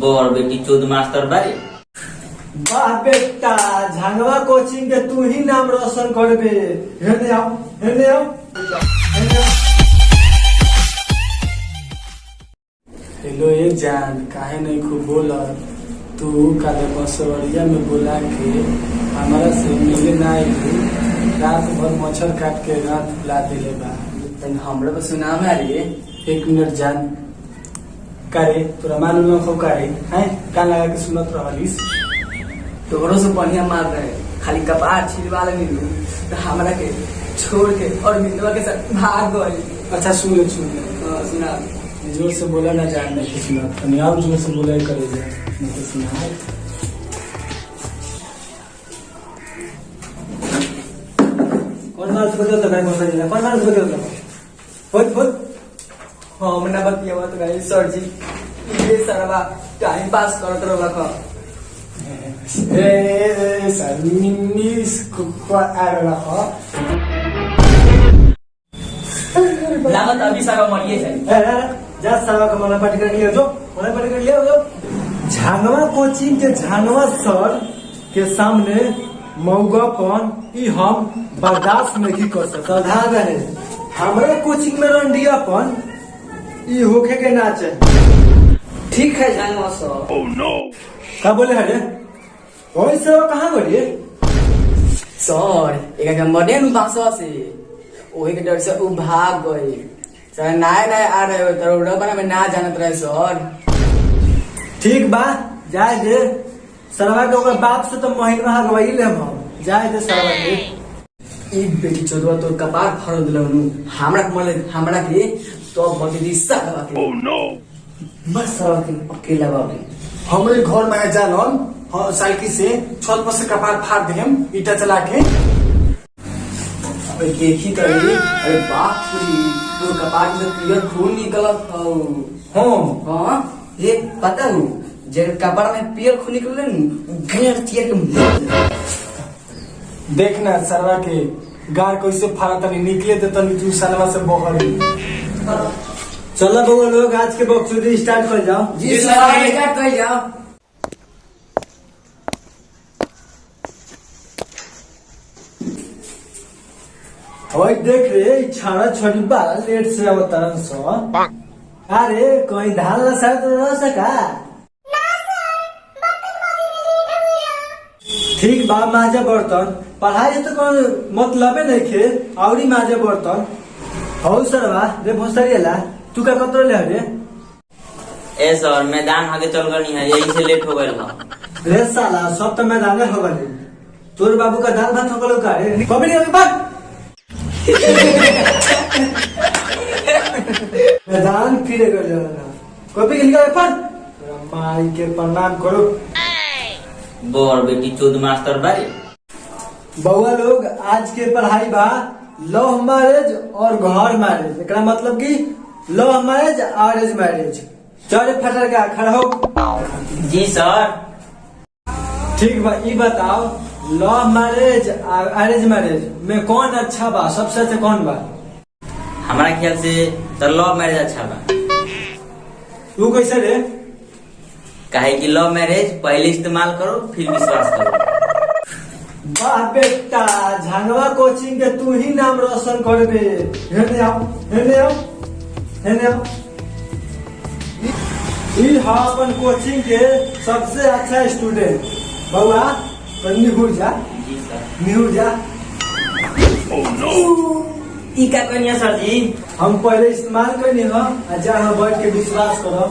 बोर बेटी चौद मास्टर बारी वाह बेटा झांगवा कोचिंग के तू ही नाम रोशन करबे। हेने आओ हेने आओ हेने आओ। हेलो ये जान, काहे नहीं खूब बोला तू काले बसवरिया में बुला के हमारा से मिले ना आई, रात भर मच्छर काट के रात बुला दिले बा। हमरा को सुना में आ रही है। एक मिनट जान, करे तोरा मालूम न खो करे हैं, कान लगा के सुनत रहलिस। तोहरों से बढ़िया मार रहे, खाली कपार छिलवा ले मिलू तो हमरा के छोड़ के और मिलवा के साथ भाग गई। अच्छा सुन ले सुना जोर से बोला ना जान, नहीं सुना तनी और जोर से बोला करे जा नहीं तो सुना। कौन बात बदल लगा कौन सा कौन बात बदल लगा बोल बोल। हम ना बतिया तो गई सर जी, ये सारा टाइम पास करत रहा। ए सरमिनिस को आ रहा लागत अभी सारा मरिए जाए। जा सारा का मला पट कर लिया जो मला पट कर लिया जो। झांगवा कोचिंग के झांगवा सर के सामने मौगापन ई हम बर्दाश्त नहीं कर सकता। सावधान रहे, हमारे कोचिंग में रंडियापन ई होके के ना चाहिए। ठीक है जानवा सर। क्या बोले हरे वही सर कहाँ बोलिए सर एक मरे नु बांसवा से वही के डर से उ भाग गई। सर नए नए आ रहे हो तो बना में ना जानत रहे सर। ठीक बा जाए दे सरवा के ओकर बाप से तो महीनवा गवाई ले हम जाए दे सरवा के। एक बेटी चोदवा तो कपार फाड़ दिलनु हमरा के तो बदी साला के। ओह नो बस सरवा के अकेला बाबू हमारे घर में जानन साइकिल से छत पर से कपार फाड़ देम ईटा चला के। अबे देखी तो ये, अरे बाप रे तो कपार से पियर खून निकलत हौ। हां ये पता हूँ जब कपार में पियर खून निकले न घेर तियर के मुंह। देखना सरवा के गार कैसे फाड़ा तनी निकले तो तनी तू सलवा से बहर। चलो बउआ लोग आज के बकचोदी स्टार्ट कर जाओ। जी सर स्टार्ट कर जाओ। वही देख रे छाड़ा छोड़ी बाला लेट से अवतरण सो। अरे कोई धान ला साथ तो रह सका। ठीक बा माजे बर्तन पढ़ाई तो कोई मतलब नहीं खे औरी माजे बर्तन हो सरवा रे भोसरियला तू का कतरो ले रे। ए सर मैदान आगे चल गई है, यही से लेट हो गए हम। रे साला सब तो मैदान हो गए। तोर बाबू का दाल भात हो गलो का रे कभी नहीं बात। मैदान फिरे गए कभी के निकाल पर माई के प्रणाम करो। बोर बेटी चौद मास्टर बारी बउआ लोग आज के पढ़ाई बा लव मैरिज और घर मैरिज। एक मतलब की लव मैरिज अरेंज मैरिज। चल फटर का खड़ा हो। जी सर। ठीक बा ई बताओ लव मैरिज और अरेंज मैरिज में कौन अच्छा बा, सबसे अच्छा कौन बा? हमारा ख्याल से तो लव मैरिज अच्छा बा। तू कैसे रे? काहे कि लव मैरिज पहले इस्तेमाल करो फिर विश्वास करो। वाह बेटा झांगवा कोचिंग के तू ही नाम रोशन करबे। हेने आओ हेने आओ हेने आओ। ई हा अपन कोचिंग के सबसे अच्छा स्टूडेंट बउआ निहुर जा। जी सर। निहुर जा। ई का कनिया सर जी? हम पहले इस्तेमाल करनी हो जहाँ बैठ के विश्वास करो।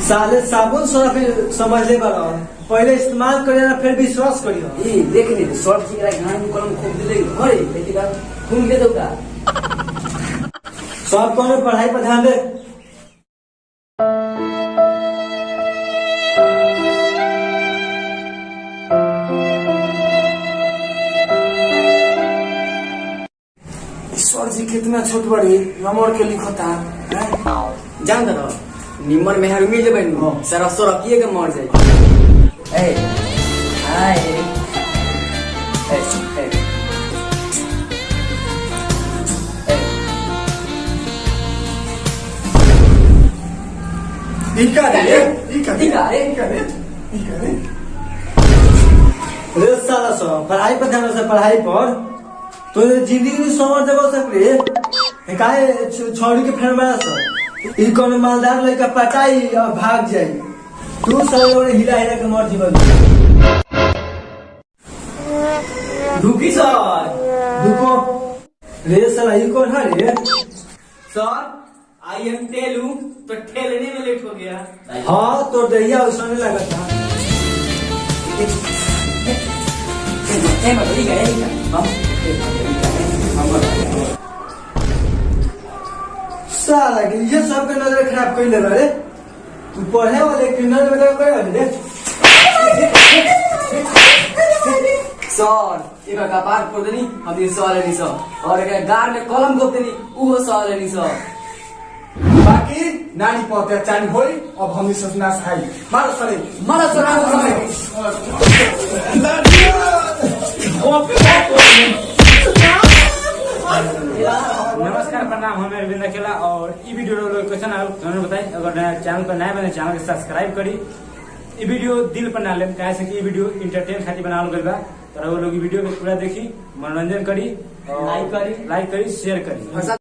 साले साबुन सर्फ समझ ले बड़ा पहले इस्तेमाल करे ना फिर विश्वास करियो। ए देख ले सर जी का गान में कलम खोप दिले घरे बेटी का खून के दौड़ा। सब कौन पढ़ाई पर ध्यान दे। सर जी कितना छोट बड़ी नंबर के लिखता जान दो निमन में हर मिल जाबे न सारा सरकिए के मर जाए। ए हाय ए ए रे साला सो पढ़ाई पर ध्यान से पढ़ाई पर तो जिंदगी में समझ देबो सकले काहे छोड़ी के फ्रेंड बना सो ई कोनो मालदार लड़का पटाई और भाग जाई तू साले ओरे हिला हिला के मर जीवन रुकी सर। रुको रे साला ई कौन है रे सर आई एम टेलू तो ठेलने में लेट हो गया। हाँ तो दैया उसने लगा था साला के ये सब के नजर खराब कर ले रे तू पढ़े वाले के नजर में कर रे सर एक कपार फोड़ देनी हम ये सवाल नहीं सर और एक गार में कलम गोप देनी वो सवाल नहीं सर बाकी नानी पर अत्याचार होई अब हम इस सोचना सहाय मारो सरे मारा सर नमस्कार प्रणाम हमें अरविंद अकेला और ई वीडियो क्वेश्चन जरूर बताई अगर चैनल पर नया बने चैनल के सब्सक्राइब करी ई वीडियो दिल पर ना ले कहे से कि ई वीडियो इंटरटेन खातिर बनावल गइल बा तो वो लोग वीडियो के पूरा देखी मनोरंजन करी लाइक करी शेयर करी।